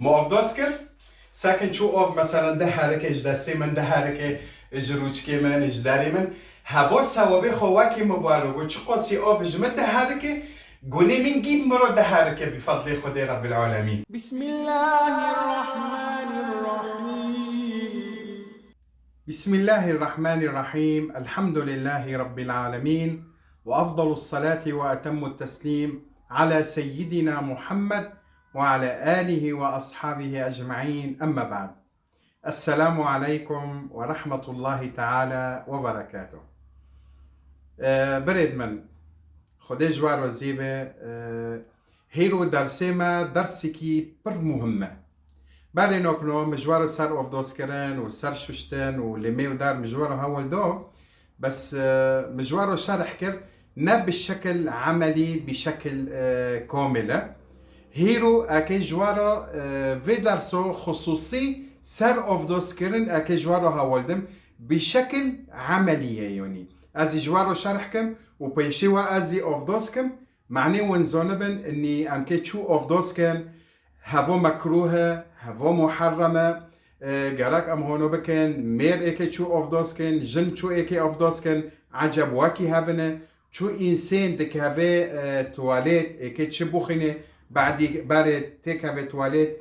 موافدوسكر ساكن شو اوف مثلا ده حركه اجداسي من ده حركه اجروجكي من اجداري من هاوس سوابي خواكي مبارك وشقوسي اوف جمد ده حركه قولي من جيب مرو ده حركه بفضل خدي رب العالمين. بسم الله الرحمن الرحيم. بسم الله الرحمن الرحيم. الحمد لله رب العالمين، وأفضل الصلاة وأتم التسليم على سيدنا محمد وعلى آله وأصحابه أجمعين، أما بعد. السلام عليكم ورحمة الله تعالى وبركاته. بريد من خدي جوار وزيبه هيرو درسيما درسكي بر مهمة باري نوكنو مجوار سر اوف دوسكرين وسر شوشتين ولميو دار مجوار هول دو بس مجواره شرح كر نب بالشكل عملي بشكل كامل. هيرو اكي جوارا في درسو خصوصي سر اوف دوسكرين اكي جوارا هولدم بشكل عملي يعني ازي جوارو شرحكم وبيشيوا ازي اوف دوسكم معني ونزونبن اني انكي تشو اوف دوسكن هفو مكروهه هفو محرمه جاراك ام هونو بكن مير ايكي تشو اوف دوسكن جن تشو ايكي اوف دوسكن عجب واكي هافنه تشو انسان دك هافي تواليت ايكي تشبوخينه بعدي باري تيك هافي تواليت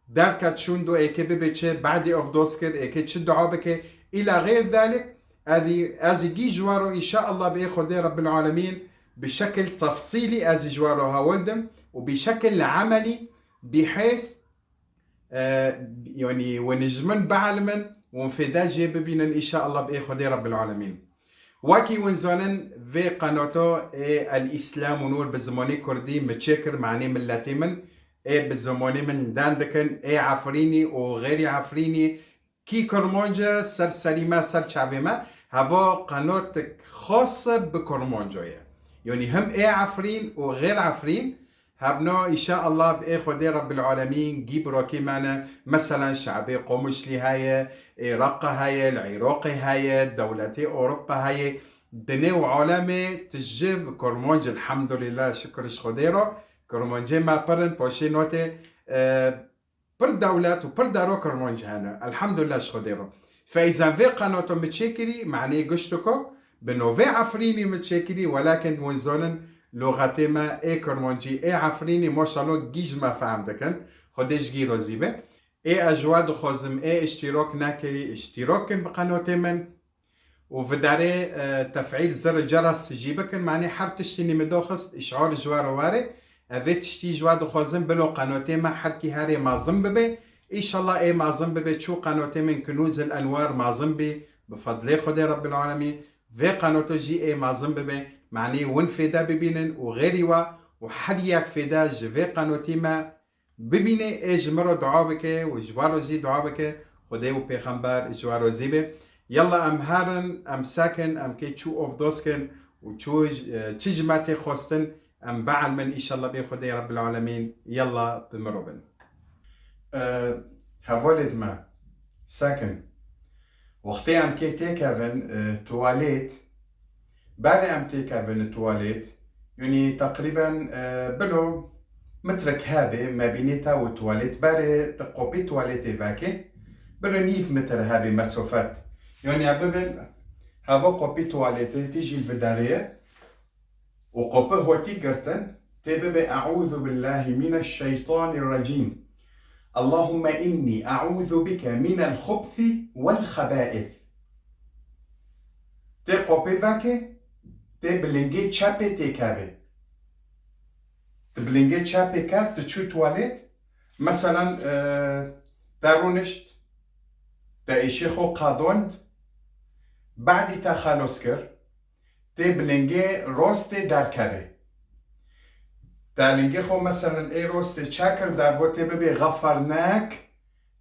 داركات شوندو ايكي بيبيتش بعدي اوف دوسكر ايكي تشدعو بكي الى غير ذلك. هذه جي جوارو ان شاء الله باخذ رب العالمين بشكل تفصيلي هذه جوارو هولدم وبشكل عملي بحيث يعني ونجمن بعلمن ونفيداجي ببينا ان شاء الله باخذ رب العالمين. واكي ونزونن في قناتو الاسلام ونور بالزماني كردي متشكر معني من لاتيمن بالزماني من داندكن عفريني وغيري عفريني كي كرمانجا سر سليمة سر شعبيمة هوا قناتك خاصة بكرمانجايا يعني هم عفرين وغير عفرين هبنا ان شاء الله باخذ رب العالمين جيب راكي معنا مثلا شعبي قومشلي هاي رقة هاي العراقي هاي دولتي اوروبا هاي دنيا وعالمي تجيب كرمانج الحمد لله شكرش خديرو كرمانجي ما برن باشي نوتي بر دولات وبر دارو كرمانج هانا الحمد لله شخديرو. فاذا في قناتو متشكري معني قشتكو بنو في عفريني متشكري ولكن ونزونن لغتي ما كرمانجي عفريني ما شاء الله جيج ما فهمتكن خديش جيرو زيبه اجواد خوزم اشتراك ناكري اشتراك بقناتي من وفي داري تفعيل زر الجرس جيبكن معني حرف تشتيني مدوخست اشعار جوار واري افيت تشتي جواد خوزم بلو قناتي ما حركي هاري مازم ببي ان شاء الله مازم ببي تشو قناتي من كنوز الانوار مازم بي بفضل خدي رب العالمين في قناتو جي مازم ببي معني ون فيدا ببينن وغيري وحريك فيدا جي قناتي ما ببيني جمرو دعابك وجوارو زي دعابك خدي وبيغمبر جوارو زيبه يلا ام هارن ام ساكن ام كي تشو اوف دوسكن وتشو تجماتي خوستن ام بعل من ان شاء الله بيخدي رب العالمين يلا بمروبن. هفولد ما ساكن وقتي ام كي تيكافن تواليت بعد ام تيكافن تواليت يعني تقريبا بلو مترك هابي ما بينيتا وتواليت باري تقوبي تواليتي فاكي بلو نيف متر هابي مسافات يعني ابن هافو قوبي تواليتي تيجي الفدارية وقوبي هو تيجرتن تبقى أعوذ بالله من الشيطان الرجيم اللهم إني أعوذ بك من الخبث والخبائث تي قوبي فاكي تي بلنجي تشابي تي كابي تبلنجي تشابي كاب تشو تواليت مثلا تارونشت تايشيخو قادوند بعد تخلصكر تبلنجي روستي دار كاري تبلنجي خو مثلا روستي شاكر دار فوتي ببي غفرناك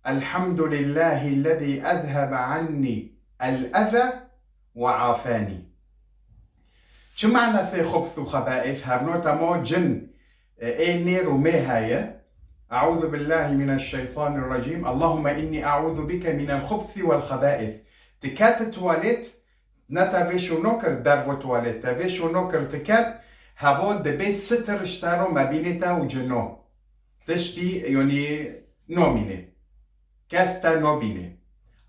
الحمد لله الذي أذهب عني الأذى وعافاني. شو معنى في خبث وخبائث هرنو تمو جن نير وميهاية أعوذ بالله من الشيطان الرجيم اللهم إني أعوذ بك من الخبث والخبائث تكات تواليت نتا فيشو نوكر دارفو تواليت تافيشو نوكر تكات هافو دبي ستر اشتارو ما بينتا وجنو تشتي يعني نومينه كاستا نوبينه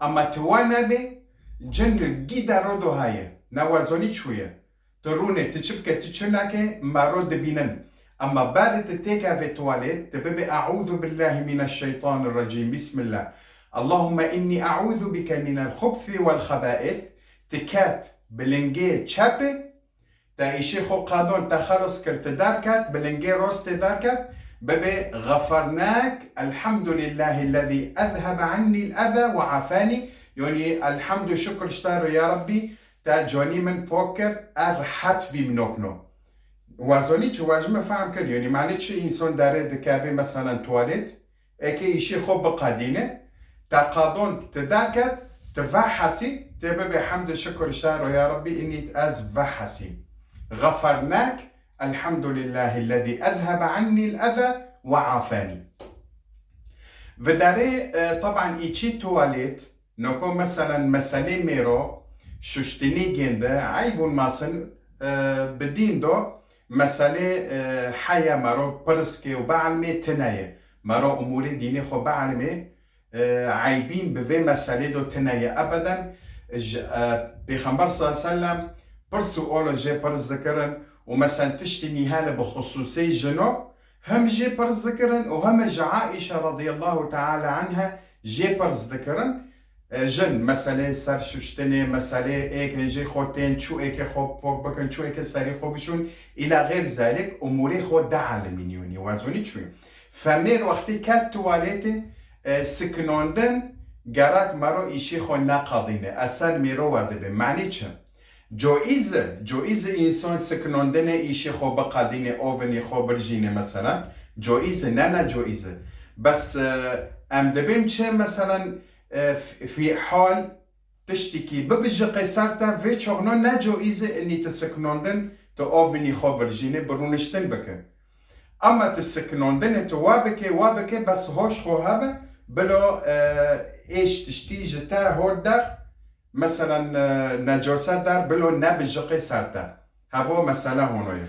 اما توانا به جن جيدا رودو هاي نوازوني شوية ترونه تشبكة تشناكي مارو دبينن اما بعد تتيكا في تواليت تبقى اعوذ بالله من الشيطان الرجيم بسم الله اللهم اني اعوذ بك من الخبث والخبائث تكات بلنجي تشابي تا إشي خو قانون تخلص كرت داركت بلنجي روست داركت ببي غفرناك الحمد لله الذي أذهب عني الأذى وعافاني يعني الحمد شكر شتارو يا ربي تا جوني من بوكر أرحت بي منوكنو وازوني چه واجمه فهم كد يعني معنی چه إنسان داره دكافي مثلا تواليت اكي إشي خو بقادينه تا قادون تداركت تفحسي تببي حمد شكر شتارو يا ربي إني تأز فحسي غفرناك الحمد لله الذي أذهب عني الأذى وعافاني وداره طبعا إيشي تواليت نوكو مثلا مسالي ميرو ششتني جنده عيبون ماسن بدين دو مسالي حيا مرو برسكي وبعلمي تناية مرو أموري ديني خو بعلمي عيبين بذي مسالي دو تناية أبدا بيخمبر صلى الله عليه وسلم برسو أولا جي برز ذكرن ومثلا تشتي نهالة بخصوصي جنو هم جي برز ذكرن وهم عائشة رضي الله تعالى عنها جي برز ذكرن جن مثلا سر ششتني مثلا ايك جي خوتين شو ايك خو بوك بكن شو ايك سري خو بشون الى غير ذلك اموري خو دعا لمنيوني وازوني شوي فمير وقتي كات تواليتي سكنوندن جارات مرو ايشي خو ناقضينه اصل ميرو وادبه معني چه جوئیز انسان سکناندن ایشی خوب قدینه اوونی خوب برجینه مثلا جوئیز نه جوئیزه بس ام دبیم چه مثلا في حال تشتكي ببجي قيسارتا في چغنا نه جوئیزه اني تسکناندن تو اوونی خوب برجینه برونشتن بکن اما تسکناندن تو وابکه بس هوش خو هبه بلو ايش تشتي جتا هود در مثلا نجاسات در بلو نبجقي سرتا هوا مثلا هونوي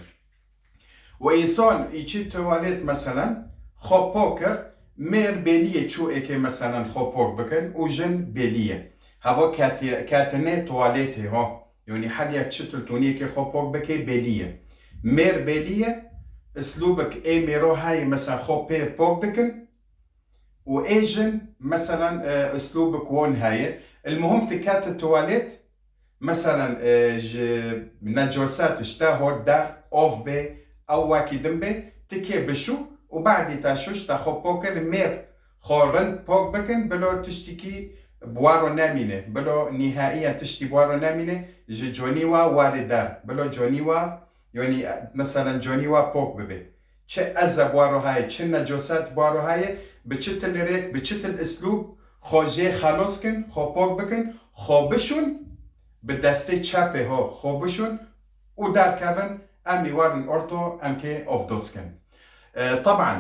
وإنسان إيشي تواليت مثلا خو بوكر مير بيليه چو ايكي مثلا خو بوك بكن وجن بيليه هوا كاتنه تواليتي ها يعني حاليا تشتل توني كي خو بوك بكي بيليه مير بيليه اسلوبك اي ميرو هاي مثلا خو بي بوك بكن وايجن مثلا اسلوبك وون هاي المهم تكات التواليت مثلا نجاسات اشتاهو دار اوف بي او واكي دمبي تكي بشو وبعد تاشوش تاخو بوكر مير خورن بوك بكن بلو تشتكي بوارو نامينه بلو نهائيا تشتي بوارو نامينه جونيوا واردار بلو جونيوا يعني مثلا جونيوا بوك ببي چه از بوارو هاي چه نجاسات بوارو هاي بچتل ريك بچتل اسلوب خوجه خلاص کن خو پاک بکن خو بشون به دسته چپه ها خو بشون و در کون امی وارن ارتو ام که افدوس کن طبعا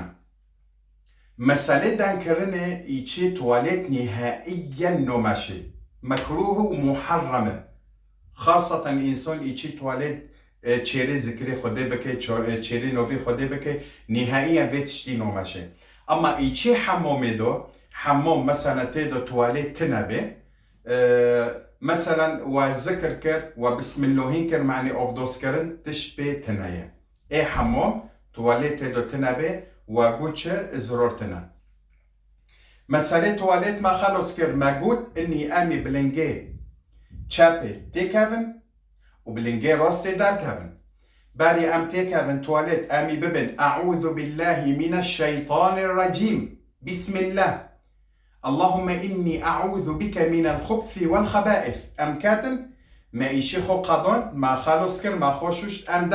مسئله دن کرنه ایچه تواليت نهائيا نومشه مكروه ومحرمه خاصة انسان ایچه تواليت چهره ذکری خوده بکه چهره نوفی خوده بکه نهائيا ویتشتی نومشه اما ایچه حمامه دو حمام مثلا تيدو تواليت تنبه مثلا وذكر كر وبسم الله كر معني افدوس كرن تشبه تنايا اي حمام تواليت تيدو تنبه وقوتش زرور تنا مثلا تواليت ما خلص كر مقود اني امي بلنجي چاپه تيكافن وبلنجي راستي دار كافن باري ام تيكافن تواليت امي ببن اعوذ بالله من الشيطان الرجيم بسم الله اللهم إني أعوذ بك من الخبث والخبائث أم كاتن ما إيشيخو قادون ما خالص كر ما خوشوش أم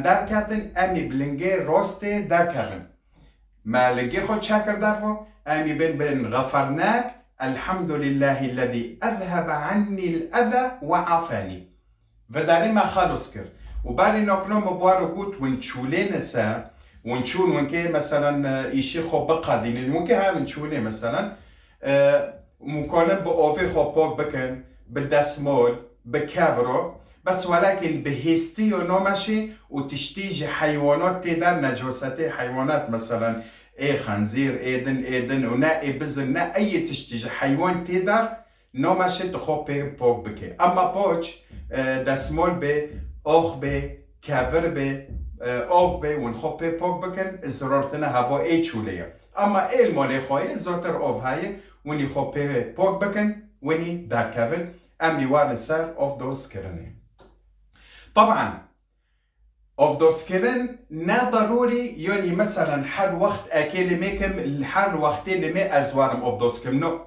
دار كاتن أمي بلنجي روستي دار كاتن ما لنجي خو تشاكر دارفو أمي بن غفرناك الحمد لله الذي أذهب عني الأذى وعافاني فداري ما خالص كر وبالي نوكنو مبوارو قوت ونشولين نسا ونشون ونكي مثلا ايشي خو بقادين ممكن هذا نشونه مثلا ممكن بأوفي خو بوك بكن بالدسمول بكافرو بس ولكن بهستي ونومشي وتشتيجي حيوانات تدار نجوساتي حيوانات مثلا خنزير ايدن ونا بزن نا اي تشتيج حيوان تقدر نو ماشي تخو بي بوك بكي اما بوش دا سمول بي اوخ بي كافر بي اوف بي ونخو بي بوك بكن زرورتنا هافو اي تشوليا اما اي المولي خوي زوتر اوف هاي وني خو بي بوك بكن وني دار كافن امي وان سار اوف دوز كرني طبعا اوف دوز كرن نا ضروري يعني مثلا حال وقت اكل ميكم الحال وقت اللي مي ازوارم اوف دوز كم نو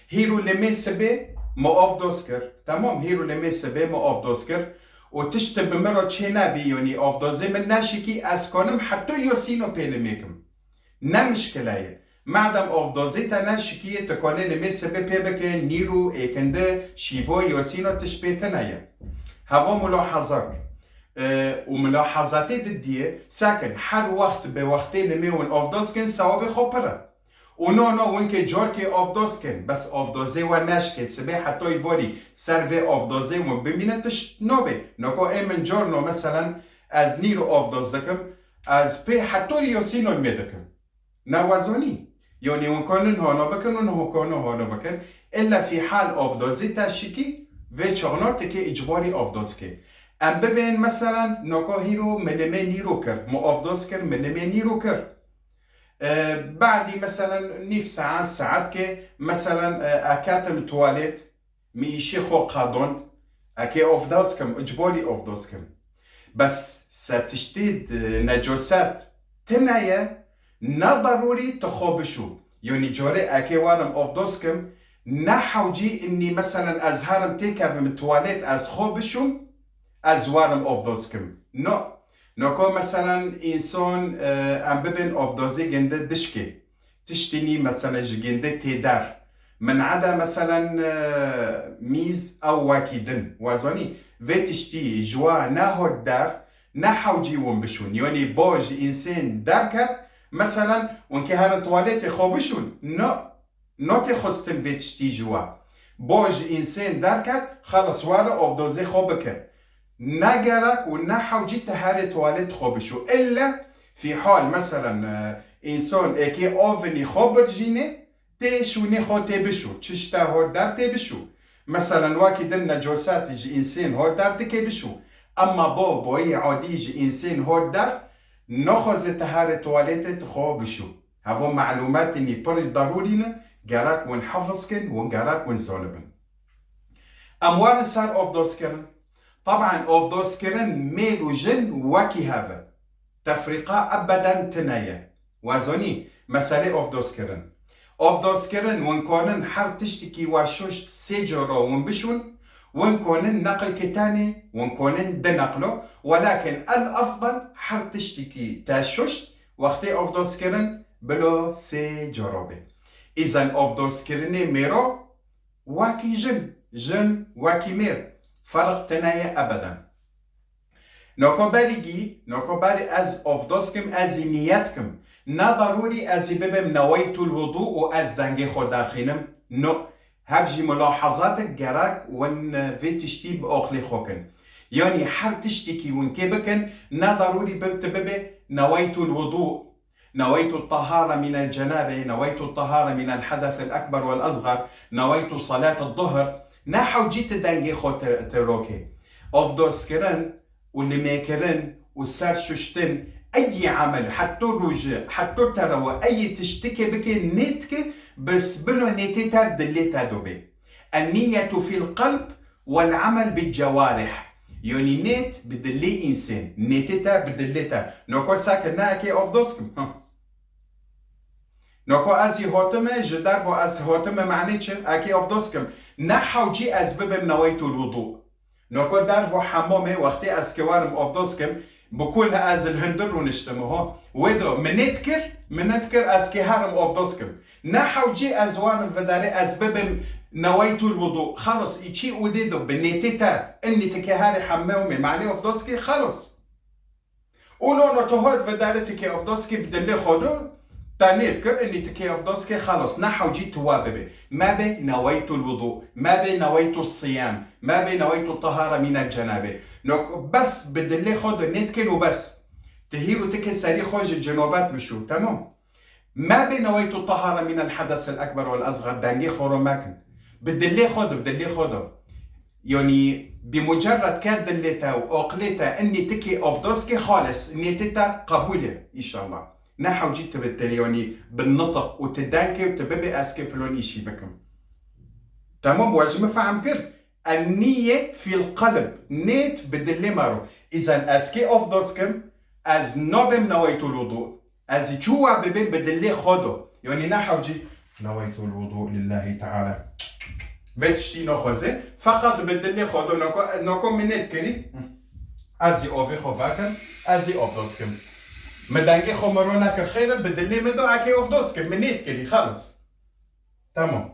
هيرو اللي مي سبي مو اوف دوز كر تمام هيرو اللي مي سبي مو اوف دوز كر وتشتب مرو تشينا بي يعني اوف دوز من ناشكي اسكونم حتى يوسينو بيلي ميكم نا مشكلة معدم اوف دوزيتا ناشكي تكون اللي مي سبي بيبك نيرو اكنده شيفو يوسينو تشبيتنايا هافو ملاحظات وملاحظاتي ضديه ساكن حال وقت بوقتين اللي ميون اوف دوسكن سوا بخبره ونو وينكي جوركي اوف دوسكن بس اوف دوزي وناشكي سبي حتى يفوري سيرفي اوف دوزي وبمينة تشنوبي نوكو اي من جورنو مثلا از نيرو اوف دوزكم از بي حتى يوسينو الميدكم نوازوني يعني ونكون هونو بكن ونكون هونو بكن الا في حال اوف دوزي تاشيكي في شغلاتك اجباري اوف دوسكي ام ببین مثلا نوکو هیرو ملمه نیرو کرد مو افدوز کرد ملمه نیرو کرد بعدی مثلا نیف ساعت که مثلا اکاتم توالت میشی خو قادوند اکی افدوز کم اجباری افدوز کم بس ستشتید نجاسات تنايا نا ضروري تخوبشو يعني جوري اكي وارم افدوز كم نا حوجي اني مثلا ازهرم تيكا من تواليت از خوبشو از وارم اوف دوزكم نوكو مثلا انسان ام ببن اوف دوزي جنده دشكي تشتني مثلا جنده تيدار من عدا مثلا ميز او واكيدن وازوني في تشتي جوا ناهو الدار نحوجي ومبشون يعني بوج انسان داركر مثلا وانكي هارن تواليت خوبشون نو تخستن في تشتي جوا بوج انسان داركر خلص والا اوف دوزي خوبكر نجرك ونحوجي تهاري تواليت خوبشو إلا في حال مثلا إنسان اكي اوفني خوبر جيني تيشوني خو تيبشو تشتا هو دار تيبشو مثلا واكي دلنا جوسات يجي إنسان هو دار تكيبشو أما بوي عادي يجي إنسان هو دار نخوز تهاري تواليت تخوبشو هذو معلومات اني بري ضرورينا جراك ونحفظكن ونجراك ونزونبن أموال صار اوف دوز كرن طبعا اوف دوز كرن ميل وجن وكي هذا تفرقة ابدا تنايا وازوني مسألة اوف دوز كرن اوف دوز كرن ونكونن حر تشتكي واشوشت سيجورو ونبشون ونكونن نقل كتاني ونكونن دنقلو ولكن الافضل حر تشتكي تاشوشت وقتي اوف دوز كرن بلو سيجورو بي اذا اوف دوز كرني ميرو واكي جن واكي مير فرق تنايا ابدا نوكو بالي از اوف دوسكم از نياتكم نا ضروري از ببم نويتو الوضوء واز دانجي خو داخلم هفجي ملاحظاتك جراك ون في تشتي باخلي خوكن يعني حر تشتكي ون كيبكن نا ضروري ببتببه نويتو الوضوء نويت الطهارة من الجنابة نويت الطهارة من الحدث الأكبر والأصغر نويت صلاة الظهر نحو جيت دانجي خو تروكي اوف دوز كرن واللي ما كرن والسار شوشتن اي عمل حتى روجة حتى تروى اي تشتكي بك نيتك بس بلو نيتتا بدليتا دوبي النية في القلب والعمل بالجوارح يعني نيت بدلي انسان نيتتا بدليتا نوكو ساكن ناكي اوف دوزكم نوكو ازي هوتمه جدارفو از هوتمه معنيتش اكي اوف دوزكم نحو جي أسباب نويت الوضوء نوكو دارفو حمومي وقتي أسكوارم أوف دوسكم بكلها أز الهندر ونشتمه ودو منذكر أسكهارم أوف دوسكم نحو جي أزوان فداري أسباب نويت الوضوء خلص إيشي وديدو بنيتتا إني تكهاري حمومي معني أوف دوسكي خلص ولو نتهود فداري تكي أوف دوسكي بدلي خودو تانيذكر اني تكي اوف دوسكي خلص نحو جيت تواببي ما بي نويت الوضوء ما بي نويت الصيام ما بي نويت الطهارة من الجنابة بس بدلي خود نتكل وبس تهيرو تكي ساري خوج الجنوبات بشو تمام ما بنويت الطهارة من الحدث الأكبر والأصغر دانجي خورو ماكن بدلي خودو يعني بمجرد كاد دليتا وأقليتا إني تكي أوفدوسكي خالص إني تتا قبولة إن شاء الله نحو جيت بالتالي يعني بالنطق وتدانكي وتببي أسكي فلون إشي بكم تمام واجب فهم كر النية في القلب نيت بدلي مارو إذا أسكي أوفدوسكم از نوبم نويت الوضوء از جوا ببين بدلي خودو يعني نحو جي نويت الوضوء لله تعالى بتشتي نخوزه فقط بدلي خودو نوكو منيت كري ازي اوفي خوفاكن ازي اوفدوسكم مدانجي خمرونا كخير بدلي مدو اكي اوفدوسكم منيت كري خلص تمام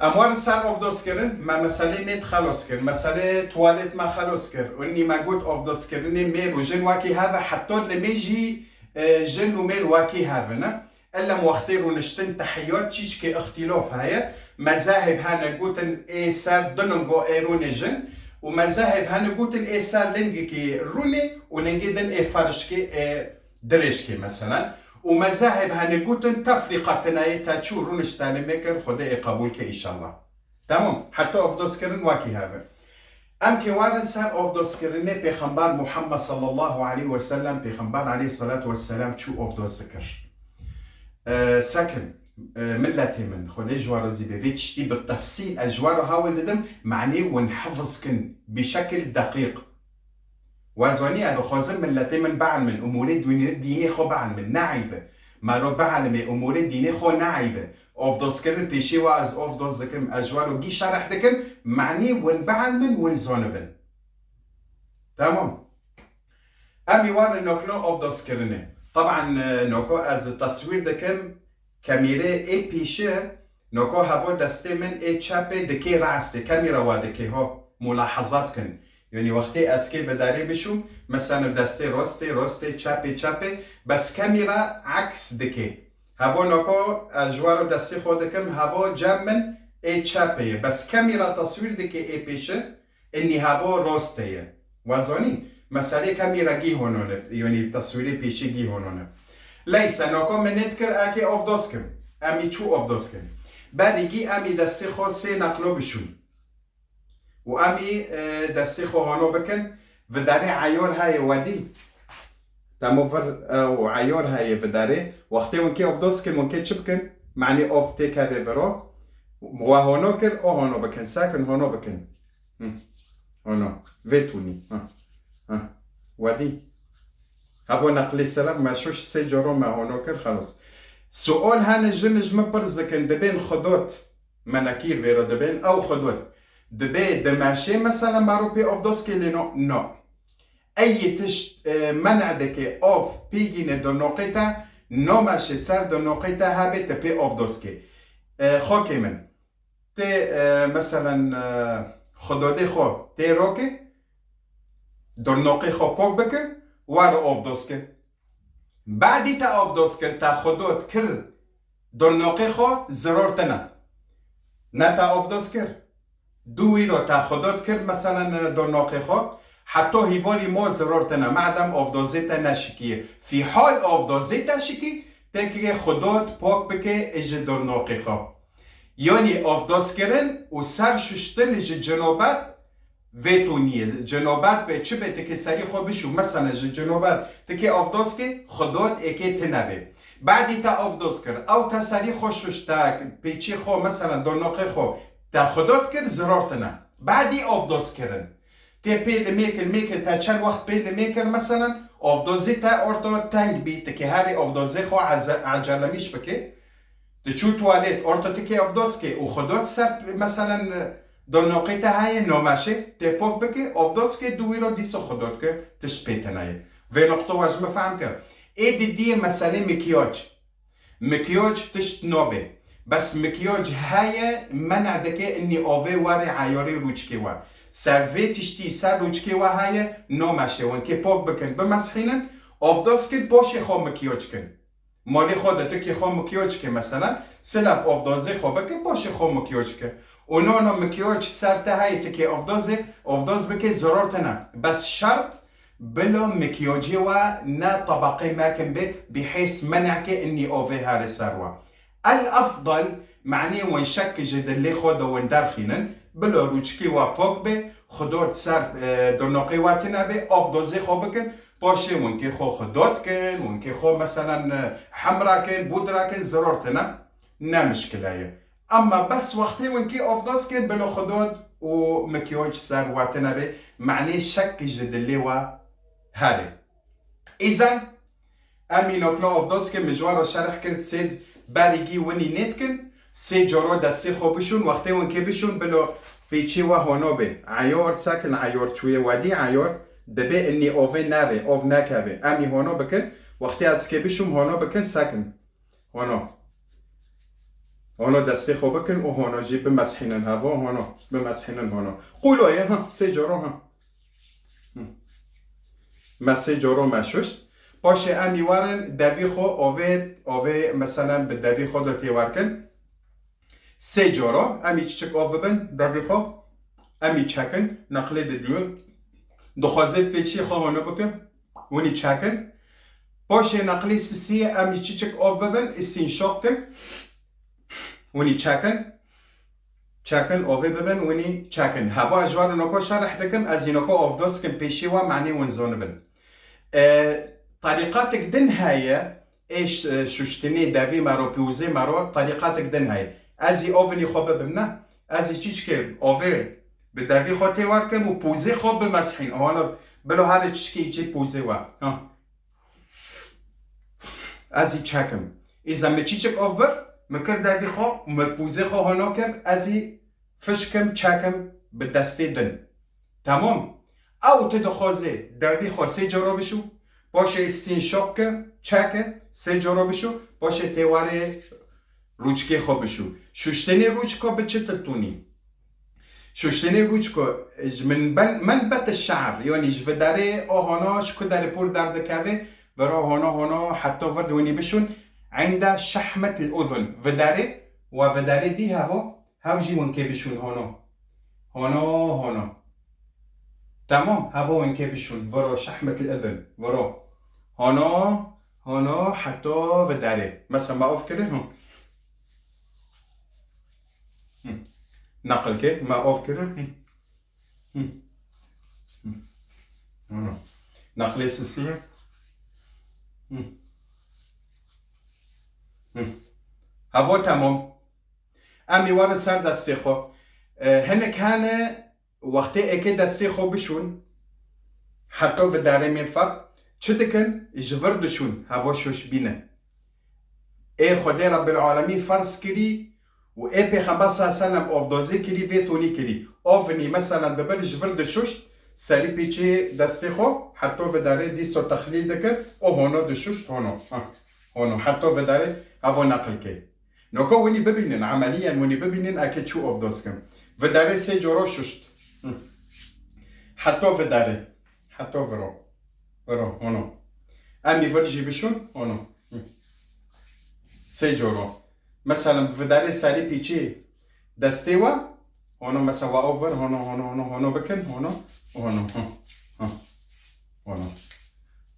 اموار سال اوفدوسكرن ما مسألة نت خلاص كر مسألة تواليت ما خلاص كر واني ما قلت اوفدوسكرني ميل وجن واكي هذا حتى لميجي جن وميل واكي هذا الا موختير ونشتن تحيات تشيشكي اختلاف هاي مذاهب هانا قوتن اي سار دننجو اي روني جن ومذاهب هانا قوتن اي سار لنجي روني ولنجدن اي فارشكي اي دريشكي مثلا ومذاهب هانا قوتن تفرقتنا تاتشو رونش تاني مكر خدي قبولك ان شاء الله تمام حتى اوفدوسكرن واكي هذا ام كوارن سار اوفدوسكرن بيغمبر محمد صلى الله عليه وسلم بيغمبر عليه الصلاة والسلام شو اوفدوسكر ساكن ملتي من خدي جوار زي بيتشتي بالتفصيل اجوار هاول ددم معني ونحفظ كن بشكل دقيق وازوني ادو خوزن ملتي من بعل من امور ديني خو بعل من نعيبه ما رو بعل من امور ديني خو نعيبه اوف دوس كرن بيشي واز اوف دوس زكم اجوار وجي شرح دكم معني ون بعل من ون زونبن تمام امي وان نوكلو اوف دوس كرن طبعا نوكو از تصوير دكم كاميرا اي بيشه نوكو هافو دستي من اي تشابي دكي راستي كاميرا وادكي هو ملاحظات كن يعني وقتی اسکی بداری بشو مثلا دسته راستی چپی بس کامera عکس دکی هوا نکو اجوار دستی خود کم هوا جمن ای چپیه بس کامera تصویر دکی ای پیشه اینی هوا راستیه وزانی مثلا کامera گی هونونه یعنی تصویری پیشی گی هونونه لیسا نکو منت کر اکی آف داست کم امی چو آف داست کم بعدی امی دستی خود سه نقلو بشون وامي دستي خوانو بكن وداري عيور هاي ودي تموفر وعيور هاي وداري وقتي ونكي اوف دوسكن ونكي تشبكن معني اوف تيك هذا برو وهونو كن او هونو بكن ساكن هونو بكن هونو فيتوني ودي هافو نقلي سلام ما شوش سي جورو ما هونو كن خلاص سؤال هان الجنج مبرزكن دبين خدوت مناكير فيرو دبين او خدوت دبي دماشي مثلا ماروبي اوف دوسكي لينو نو اي تش منع دكي اوف بيجين دو نوقيتا نو ماشي سار دو نوقيتا هابي تبي اوف دوسكي خوكي من تي مثلا خدودي خو تي روكي دو نوقي خو بوك بك وارو اوف دوسكي بعدي تا اوف دوسكي تا خدود كل دو نوقي خو ضرورتنا نتا اوف دوسكي دوی رو تاخدات کرد مثلا دو ناقه خود حتی هیواری ما ضرورتنا معدم آفدازیتا نشکیه فی حال آفدازیتا شکی تاکه خدات پاک بکه اج دو ناقه خود یعنی آفداز کردن و سر ششتن اج جنابت ویتونیه جنابت به چه به تکه سری خواه بشو مثلا اج جنابت تکه آفداز که خدات اکه تنبه بعدی تا آفداز کرد او تا سری خواه ششتک پیچی خواه مثلا دو ناقه خواه تا خدات کرد ضرورتنا بعدی آفداز کردن تی پیل میکر تا چند وقت پیل میکر مثلا آفدازی تا ارتا تنگ بیت که هری آفدازی خو عجلمیش بکه تی چو توالت ارتا تکی آفداز که و خدات سر مثلا دو نقطه های نامشه تی پاک بکه آفداز که دوی رو دیسا خدات که تش پیتنایه و نقطه واجب فهم کرد ای دی مسئله مکیاج تشت نابه بس مكياج هاي منع دكي اني اوفي واري عياري روچكي وا سرفي تشتي سر روچكي وا هاي نو ماشي وان كي بوك بكن بمسحينن افداس كن باشي خو مكياج كن مالي خود تكي خو مكياج كن مثلا سلاب افدازي خو بكن باشي خو مكياج كن ونونا مكياج سرته هاي تكي افداز بكي ضرورتنا بس شرط بلو مكيوجي نا طبقي ماكن به بحيث منعك اني اوفي هاري ساروا الافضل معني وين شك جد اللي خودو وين دارخينن بلو روچكي بوك به خدود سر دونوقي واتنا به افضل خو بكن باشي وين كي خو خدود كن وين كي خو مثلا حمرا كن بودرا كن ضرورتنا نا مشكله اما بس وقتي وين كي افضل كن بلو خدود ومكيوج سر واتنا به معني شك جد اللي هذا إذا أمي نقول أفضل كم مجوار شرح كن سيد باليجي وني نتكن سي جورو دستي خوبشون وقتی ون که بشون بلو پیچی و هونو به عیار ساکن عیار چوی ودی عیار دبه اني اوفي ناري اوف ناكابه امي هونو بكن وقتی از که بشون هونو بكن ساکن هونو دستي خو بكن و هونو جيب بمسحينن هافو هونو بمسحينن هونو قولوا يا ها سي جورو ها مسي جورو مشوش باشه امی وارن دوی خو اوه مثلا به دوی خو داتی ورکن سه جورو امی چک اوه ببن دوی خو امی چکن نقله دیون دخوازه فیچی خو هونو بکن ونی چکن باشه نقلی سیسی امی چک اوه ببن استین شاک کن ونی چکن اوه ببن ونی چکن هوا اجوار نکو شرح دکم از اینکو اوه دوست کن پیشی و معنی ونزون بن طريقاتك دن هاي ايش شوشتني دافي مارو بيوزي مارو طريقاتك دن هاي ازي اوفني خوب بمنا ازي تشكي اوفي بدافي خوتي واركم وبوزي خوب مسحين هون بلو هذا تشكي يجي بوزي وا ها ازي تشكم اذا ما تشيك اوفر مكر دافي خو مبوزي خو هونوكم ازي فشكم تشكم بدستي دن تمام او تدخوزي دافي خو سي جرو بشو باشه استین شاک چکه سه جورا بشو باشه تیواره روچکه خواب بشو شوشتنی روچکا به چه تلتونی شوشتنی روچکا من بت الشعر يعني جفداري هاناش كدار بور درد كافي برا هانا حتى ورد وني بشون عند شحمة الأذن فداري وفداري دي هاو جي ونكي بشون هانا تمام هوا ونكي بشون برا شحمة الأذن برا هانا حتى وداره مثلا ما اوف كده نقل كده ما اوف كده نقل اساسية هوا تمام امي وارد سر دستی خو هنك هانه وقتی اكي دستی خو بشون حتى وداره مرفق چدکن جوردشون هوا شوش بینه ای خدای رب العالمین فرض کری و ای پیغمبر صلی الله علیه و سلم افدازی کری ویتونی کری آفنی مثلا دبل جوردشوش سری پیچی دستی خو حتی وداره دیست و تخلیل دکن او هونو دشوش هونو حتی وداره هوا نقل که نوکا ونی ببینن عملیاً ونی ببینن اکه چو افداز کن وداره سه جورا شوشت حتی وداره حتی برو هونو امی ورجی بشون هونو سه جورو مثلا بداره سری پیچی دسته و هونو مثلا و اوبر هونو بکن هونو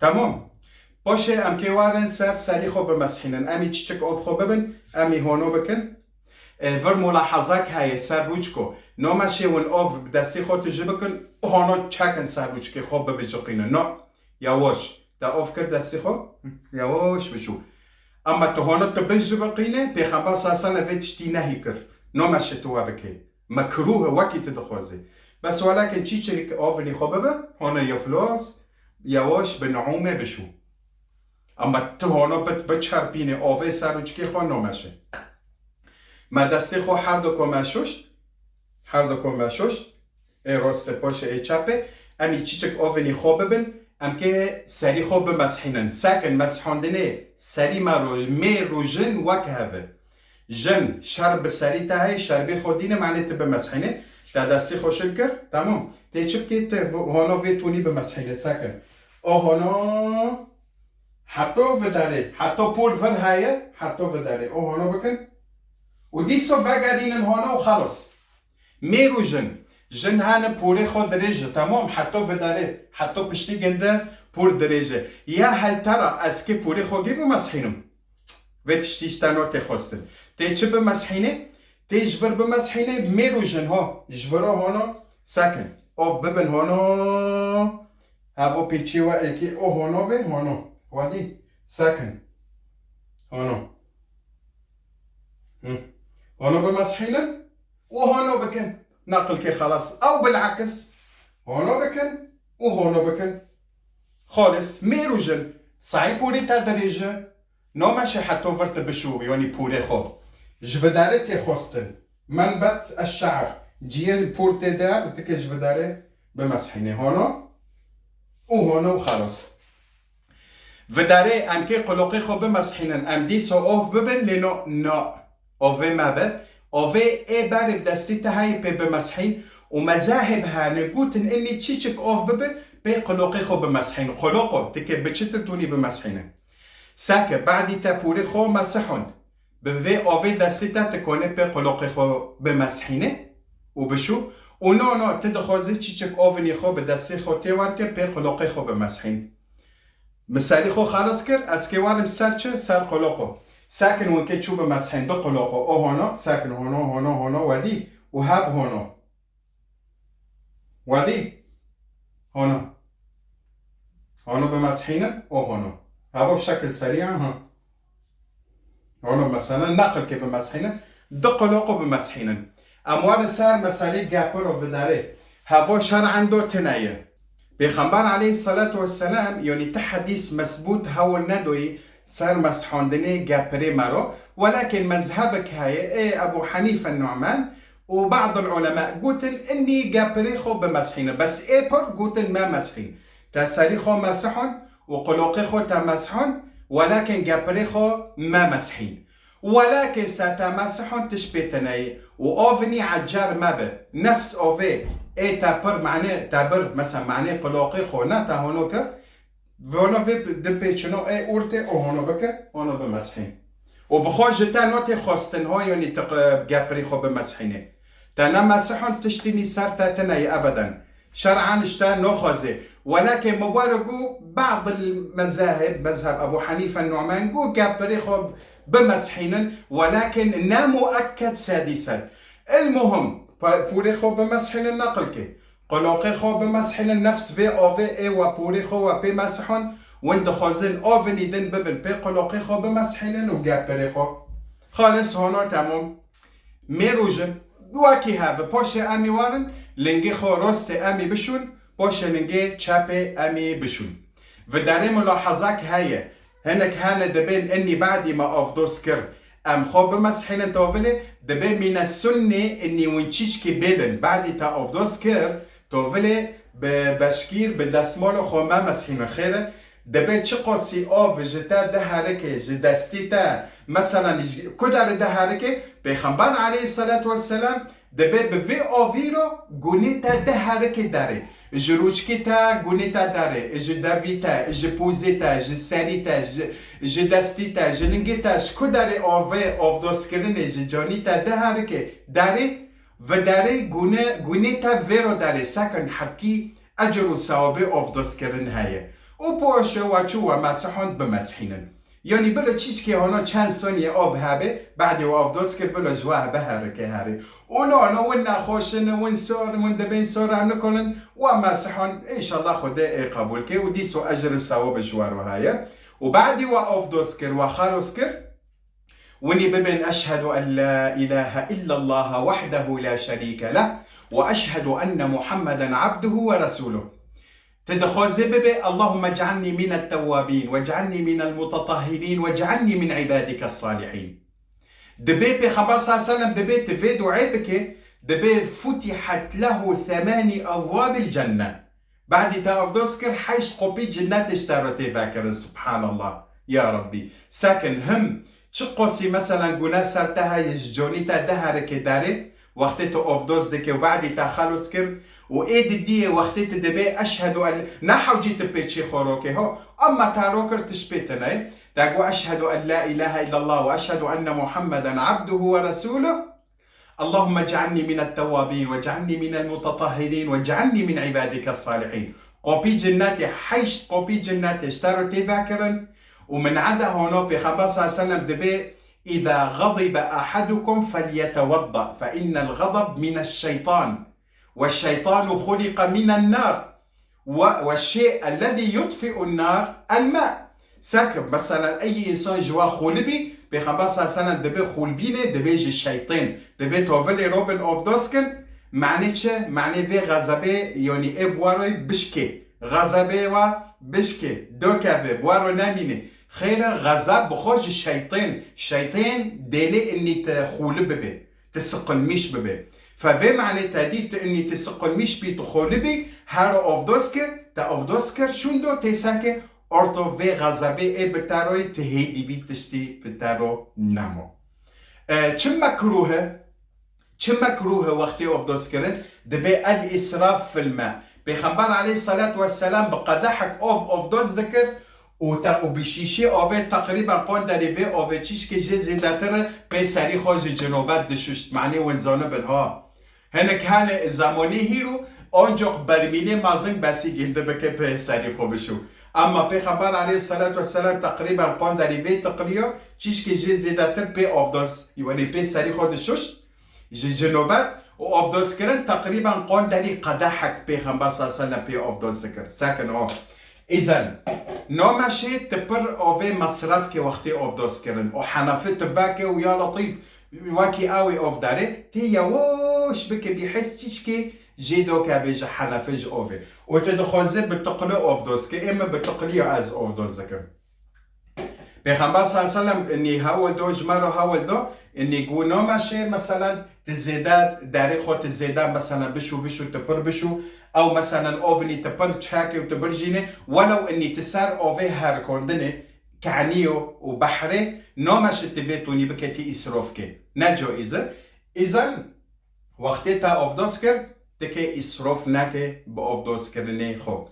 تمام باشه ام که وارن سری خوب مسحینن امی چیچک اوف خوب ببن امی هونو بکن ور ملاحظاك هاي سر روچكو نو ماشي ون اوف بدستی خود تجيبكن هونو چکن سر روچكي خوب بجقينه نو يواش تا اوف کرد دستی خو يواش بشو اما تو هونو تبجو بقينه پیغمبر صلی الله علیه و سلم تشتی نهی کرد نو ماشي تو بكي مكروه وقت تدخوزي بس ولكن تشيك اوفني خو ببه هونو يفلوس يواش بنعومه بشو اما تو هونو بچربینه اوه سر روچكي خو نو ماشي ما دستی خو هر دو کمشوش ای راست باشه ای چپه امی چیچک آونی خواب ببین ام که سری خواب مسحینن ساکن مسحاندنه سری می رو جن وک هفه جن شرب سری تاهی شربی خودینه معنی تی بمسحینه تا دستی خوشل کرد تمام تی چپ که تی هانا ویتونی بمسحینه ساکن هانا حتی وداره حتی پول ود هایه حتی وداره هانا بکن و دیسو بگردینن هانا و خلاص میروژن جن هان بوري خو درجة تمام حطو في داري حطو بشتي جنده بور درجة يا هل ترى اسكي بوري خو جيبو مسحينم وتشتيشتانو تخوستن تيجي بمسحينه تيجبر بمسحينه ميرو جن هو جبرو هونو ساكن اوف ببن هونو هافو بيتشيوا اكي او هونو بي هونو وادي ساكن هونو هونو بمسحينه وهونو بكن نقل كي خلاص او بالعكس هونو بكن وهونو بكن خالص ميرو جن صعيب بوري تا درجة نو ماشي حتى فرت بشو يعني بوري خو جفداري تي خوستن منبت الشعر جيل بور تدار وتك جفداري بمسحينه هونو وهونو وخلاص فداري ام كي قلوقي خو بمسحينن ام دي سو اوف ببن لانه نو اوفي ما بل اوفي اي بارب دستيتا هاي بمسحين ومذاهبها نقوتن اني تشيتشك اوف ببن بي قلوقي خو بمسحين قلوقو تك بتشتلتوني بمسحينه ساكه بعد تابوري خو مسحون بفي اوفي دستيتا تكوني بي قلوقي خو بمسحينه وبشو ونو تدخوزي تشيتشك اوفني خو بدستي خو تيواركه بي قلوقي خو بمسحين مسالي خو خلاص كر اسكي والم سارچه سار قلوقو ساكن وين كتشوف بمسحين دو قلوقو او هونو ساكن هونو ودي وهاف هونو ودي هونو بمسحين او هونو هذا بشكل سريع هونو مثلا نقل كي بمسحين دو قلوقو بمسحين اموال سار مسالي جابر وفداري هذا شرعا دو تنايه بيغمبر عليه الصلاة والسلام يعني تحديث مسبوت هو الندوي صار مسحون دني جابري مارو ولكن مذهبك هاي أبو حنيفة النعمان وبعض العلماء قلتن إني جابري خو بمسحين بس بور قلتن ما مسحين تسالي خو مسحون وقلوقي خو تمسحون ولكن جابري خو ما مسحين ولكن ساتمسحون تشبيتناي وأوفني عجار مابه نفس أوفي تابر معناه تابر مثلا معناه قلوقي خونا تا هونو كر فونو في دبيتشنو اورتي او هونو بك هونو بمسحين وبخو جتا نوتي خوستن هو يعني جابري خو بمسحينه تانا مسحون تشتيني سارتا تناي ابدا شرعا اشتا نوخذي ولكن مباركو بعض المذاهب مذهب ابو حنيفه النعمان جو جابري خو بمسحين ولكن نا مؤكد سادسا المهم بوري خو بمسحين النقل كي قلوقي خو بمسحين النفس في اوفي اي وبوري خو وبي مسحون وند خوزن اوفن يدن ببن بي قلوقي خو بمسحين وجابري خو خالص هونو تمام ميروجن واكي هذا بوشي امي وارن لنجي خو روستي امي بشون بوشي لنجي تشابي امي بشون وداري ملاحظاك هاي هناك هانا دبين اني بعد ما افضل سكر ام خو بمسحين توفلي دبين من السنة اني ونشيش كبيلن بعد تا افضل سكر توفلي بشكير بدسمولو خو ما مسحين خيرا دبي تشقوسي او فيجيتا ده هاركي جدستيتا مثلا كدار ده هاركي بيخنبان عليه الصلاة والسلام دبي بفي او فيرو غونيتا ده هاركي داري جروجكيتا غونيتا داري جدافيتا جبوزيتا جساليتا جدستيتا جلنجيتا شكداري او في اوف دوسكريني جونيتا ده هاركي داري وداري غونيتا فيرو داري ساكن حبكي اجر وثوابي اوف دوسكرين هاي وبوش واتشو مسحون بمسحين يعني بلا تشيشكي هنا چند ثانية اوف هابي بعد اوف دوسكر بلا جواه بهاركي هاري ونو ونا خوشن ون سور من دبين سور عم نكونن ومسحون ان شاء الله خدي قبولك ودي سو اجر الثواب جوارو هاي وبعد اوف دوسكر وخالوسكر وني ببن اشهد ان لا اله الا الله وحده لا شريك له واشهد ان محمدا عبده ورسوله تدخوزي ببي اللهم اجعلني من التوابين واجعلني من المتطهرين واجعلني من عبادك الصالحين دبي بخبر صلى الله عليه وسلم دبي تفيدو عيبك دبي فتحت له 8 أبواب الجنة بعد تافدوسكر حيش قبي جنات اشترتي ذاكر سبحان الله يا ربي ساكن هم تشقوسي مثلا قنا سرتها يججوني تا دهرك داري وقتت افدوس دك وبعد تا خلوسكر وايد دي وقتت دبي اشهد ان نحو جيت بيتشي خوروكي هو اما تاروكر تشبيتنا تاقو اشهد ان لا اله الا الله واشهد ان محمدا عبده ورسوله اللهم اجعلني من التوابين واجعلني من المتطهرين واجعلني من عبادك الصالحين. قوبي جناتي حيش قوبي جناتي اشتروا تذاكرا. ومن عدا هنا بخبر صلى الله عليه وسلم دبي إذا غضب أحدكم فليتوضأ فإن الغضب من الشيطان والشيطان خلق من النار والشيء الذي يطفئ النار الماء. ساكب مثلا أي إنسان جوا خولبي بخبر صلى الله عليه وسلم دبي خولبيني دبي جي الشيطان دبي توفلي روبن أوف دوسكن معنيتش معني في غزبي يوني إبواروي بشكي غزبي و بشكي دوكافي بوارو ناميني خير غزب بخوج الشيطان ديلي اني تخولب ببي تسقل مش ببي ففي معنى تاديت اني تسقل مش بي تخولبي هارو اوف دوسكر شوندو تساكي اورتو في غزبي اي بتاروي تهيدي بي تشتي بتارو نامو. چم مكروه وقتي اوف دوسكرن دبي الاسراف في الماء. بيخبر عليه الصلاة والسلام بقدحك اوف دوز ذكر وبشيشي اوفي تقريبا قون داريفي اوفي تشيشكي جي زيداتر بي ساري خوش جنوبات دشوشت معني وينزونه بالها هنك هاني زاموني هيرو اونجوك برميني مازن باسي جلد بكي بي ساري خو بشو. اما بيخبر عليه الصلاة والسلام تقريبا قون داريفي تقريبا تشيشكي جي زيداتر بي اوف دوز يواني بي ساري خو دشوشت جي جنوبات و دوز كرن تقريبا قون داري قدحك بيخبر صلى الله عليه وسلم بي اوف دوز ذكر ساكن هو. إذن نو ماشي تبر أوفي مصرف كي وقتي أوف دوس كرن وحنفت تفاكي ويا لطيف واكي آوي أوف داري تي يوش بكي بيحس تشكي جيدو كابيج حنفج أوفي وتدخوزي بالتقلي أوف دوس كي إما بالتقلية أز أوف دوس ذكر. بيخبر صلى الله عليه وسلم إني هاول دو جمارو هاول دو إني يقول نو ماشي مثلا تزيدات داري خو تزيدات مثلا بشو تبر بشو او مثلا اوفني تبر تشاكي وتبرجيني ولو اني تسار اوفي هاركوندني كعنيو وبحري نو ماش تبيتوني بكتي اسروفكي ناجو اذا وقتها اوف دوسكر تكي اسروفناكي باوف دوسكرني خو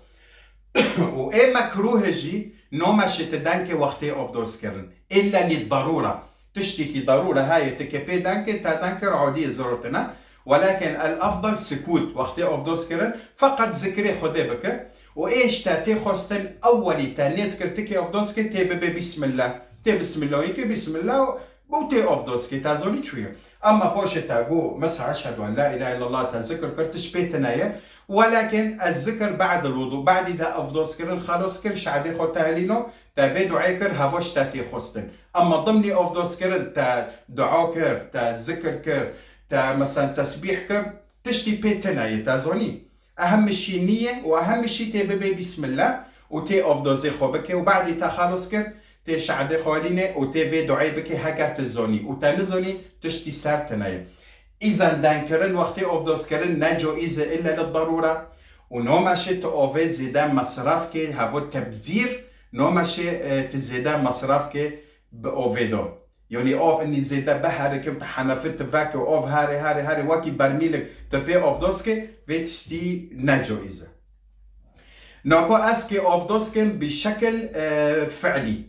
و اي مكروه جي نو ماش تدانكي وقتي اوف دوسكرن الا للضروره تشتكي ضروره هاي تكي دانكي تدانكي عودي زرتنا ولكن الافضل سكوت وقتي اوف دوسكرن فقط ذكري خدي بك وايش تاتي خوستن اولي تانيت كرتكي اوف دوسكي تي ببي بسم الله تي بسم الله يكي بسم الله بوتي اوف دوسكي تازوني شويه اما بوش تاغو مسح اشهد ان لا اله الا الله تذكر كرتش بيتنايا ولكن الذكر بعد الوضوء بعد دا اوف دوسكرن خلاص كرش عادي خو تهلينو تا فيدو عيكر هافوش تاتي خوستن اما ضمني اوف دوسكرن تا دعوكر تا ذكر كر تا مثلا تسبيح كر تشتي بيتناي تازوني اهم شيء نيه واهم شيء تي ببي بسم الله وتي اوف دوزي خو بكي وبعد تا خالص كر تي شعدي خواليني وتي في دعاي بكي هكر تزوني وتا نزوني تشتي سار تناي. اذا دانكرن وقتي اوف دوز كرن ناجو اذا الا للضروره ونو ماشي تو اوفي زيدان مصرفكي هافو تبذير نو ماشي تزيدان مصرفكي باوفيدو يعني اوف اني زيدا بحر كم تحنفت فاكو اوف هاري واكي برميلك تبي اوف دوسكي فيتشتي ناجو اذا نوكو اسكي اوف دوسكن بشكل فعلي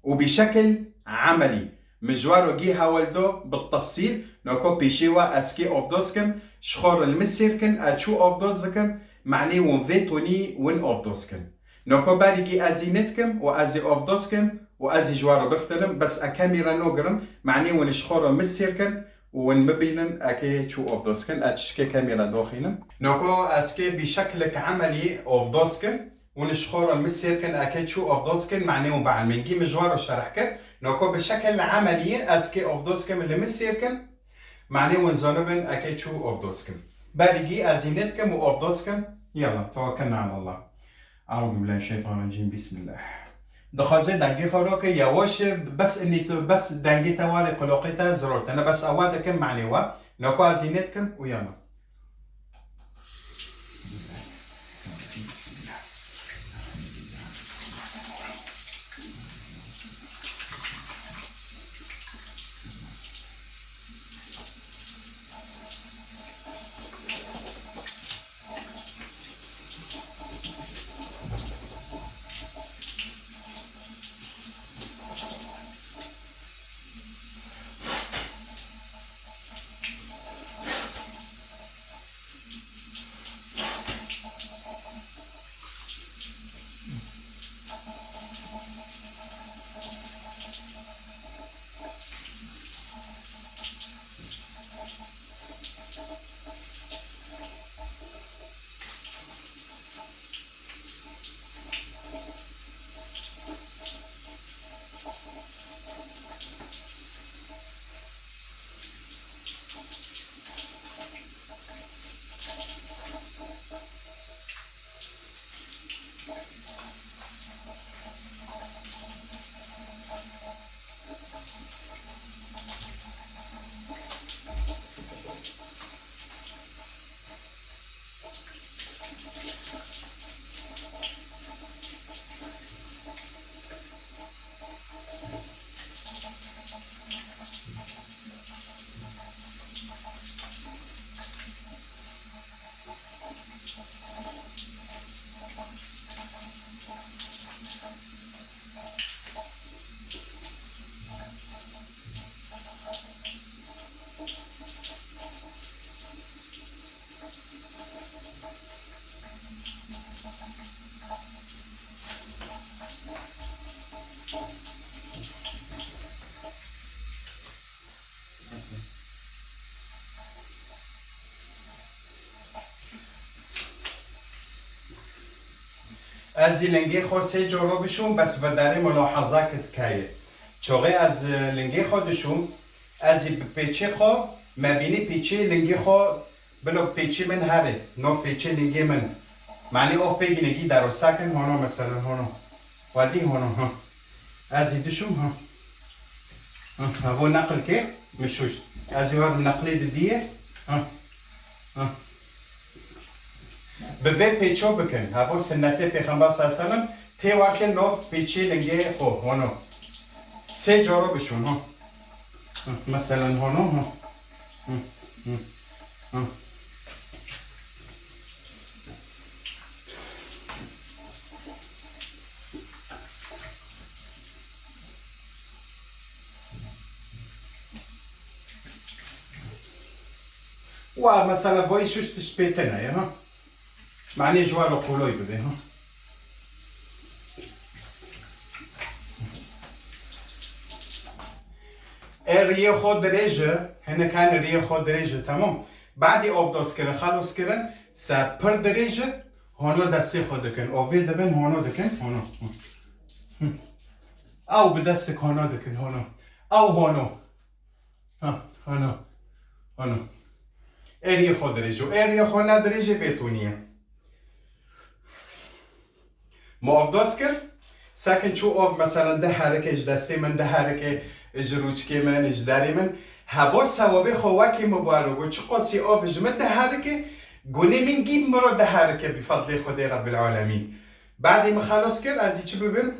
وبشكل عملي مجوارو جي هاولدو بالتفصيل نوكو بيشيوا اسكي اوف دوسكن شخور المسيركن اتشو اوف دوسكن معني ون فيتوني ون اوف دوسكن نوكو باليجي ازينتكم وازي اوف دوسكن وازي جوارو بفتلم بس اكاميرا نوغرم معني ونشخورو مسيركن ونمبينن اكي تشو اوف دوسكن اتشكي كاميرا دوخينا نوكو اسكي بشكلك عملي اوف دوسكن ونشخورو مسيركن اكي تشو اوف دوسكن معني وبعد من جي مجوارو شرحك نوكو بشكل عملي اسكي اوف دوسكن اللي مسيركن معني ونزونبن اكي تشو اوف دوسكن باليجي ازينتكم واوف دوسكن يلا توكلنا على الله. أعوذ بالله من الشيطان الرجيم بسم الله. دخازي دنگي خروك يواش بس اني بس دنگي توالي قلوقيتا زرورت انا بس اوادكم معني وا نوكو ازينتكم ويلا. از لنگی خود سه جورا بشون بس بداره ملاحظه کتکایه چوغه از لنگی خودشون از پیچه خو مبینی پیچه لنگی خو بلو پیچه من هره نو پیچه لنگی من معنی او پیگی نگی در سکن هونو مثلا هونو ودی هونو ها از دشون ها هو نقل که مشوش از وقت نقلی دیه ها ها به پیچو بکن هوا سنت پیغمبر صلی الله علیه و سلم تی واکن نو پیچه لنگی خو هونو سه جارو بشون ها مثلا هونو ها و مثلا وای شوش تشبیتنه ها معنی جوار قولوی بده ها ریه خود درجه هنه کان ریه خود درجه تمام بعدی افداس کردن خلاص کردن سه پر درجه هونو دستی خود دکن اوی دبن هونو دکن هونو او به دستک هونو دکن هونو او هونو هونو هونو ریه خود درجه و ریه خود ندرجه بیتونیه ما افداس کرد ساکن چو اف مثلا ده حرکه اج دستی من ده حرکه اج روچکی من اج داری من هوا ثوابه خواکی مبارک و چه قاسی اف اج من ده حرکه گونه من گیم مرا ده حرکه بفضل خدای رب العالمین بعدی ما خلاص کرد از چی ببین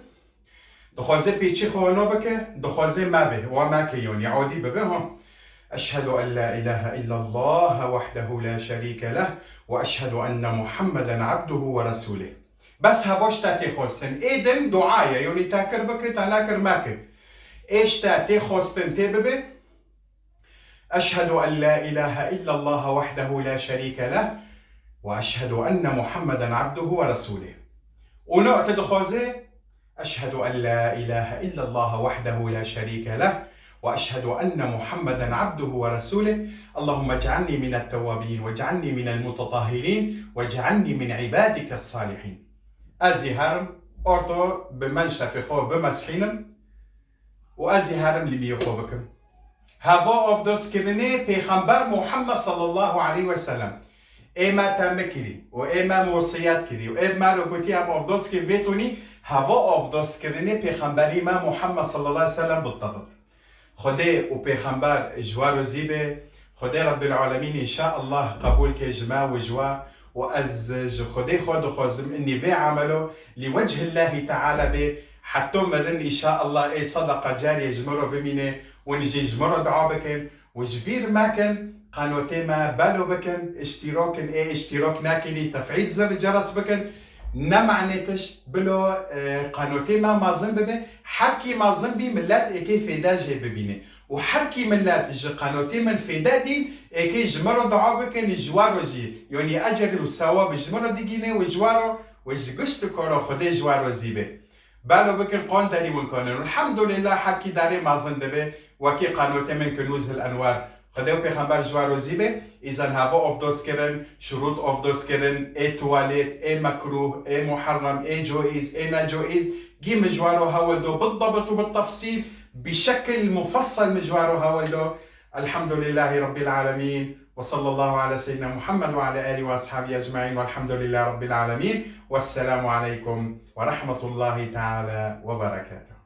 دخوازه پیچی خوانا بکه دخوازه ما به و ما که یعنی عادی ببین ها أشهد أن لا إله إلا الله وحده لا شريك له وأشهد أن محمدا عبده ورسوله بس هواش تاتي خوستن ايدن دعاية يعني تاكر بك تناكر ماكر ايش تاتي خوستن تببه أشهد أن لا إله إلا الله وحده لا شريك له وأشهد أن محمدا عبده ورسوله ونقطة دخوزي أشهد أن لا إله إلا الله وحده لا شريك له وأشهد أن محمدا عبده ورسوله اللهم اجعلني من التوابين واجعلني من المتطهرين واجعلني من عبادك الصالحين ازی هرم ارتو به من شفی خو به مسحینم و ازی هرم لیمی خو بکم هوا افداس کردنه پیغمبر محمد صلی الله علیه و سلم ایما تم کری و ایما موصیت کری و ایما رو گوتی هم افداس که بتونی هوا افداس کردنه پیغمبری ما محمد صلی الله علیه و سلم بالضبط خدای و پیغمبر جوار و زیبه خدای رب العالمین ان شاء الله قبول که جما و جوا وأز خدي خود خوزم إني بي عمله لوجه الله تعالى بي حتى مرن إن شاء الله أي صدقة جارية جمرو بمينه ونجي جمرو دعا بكن وجفير ماكن قنوتي ما بالو بكن اشتراك أي اشتراك ناكني تفعيل زر الجرس بكن نمعنيتش بلو قنوتي ما مازن ببي حركي مازن بي ملات إيكي فيداجي ببينه وحركي ملات جي قنوتي من فيدادي اكي جمرو دعا بكن جوارو جي يعني اجر وثواب جمرو ديجينه وجوارو وجقشت كورو خدي جوارو زيبه بالو بكن قون داري والقانون الحمد لله حكي داري ما زندبه وكي قنوتي من كنوز الانوار خدای پیغمبر جوارو زیبه ایزن هوا افداس کردن شروط افداس کردن ای تواليت ای مكروه ای محرم ای جائز ای ناجائز جيم جوارو هاولدو بالضبط وبالتفصيل بشكل مفصل مجوارو هاولدو الحمد لله رب العالمين وصلى الله على سيدنا محمد وعلى آله وأصحابه أجمعين والحمد لله رب العالمين والسلام عليكم ورحمة الله تعالى وبركاته.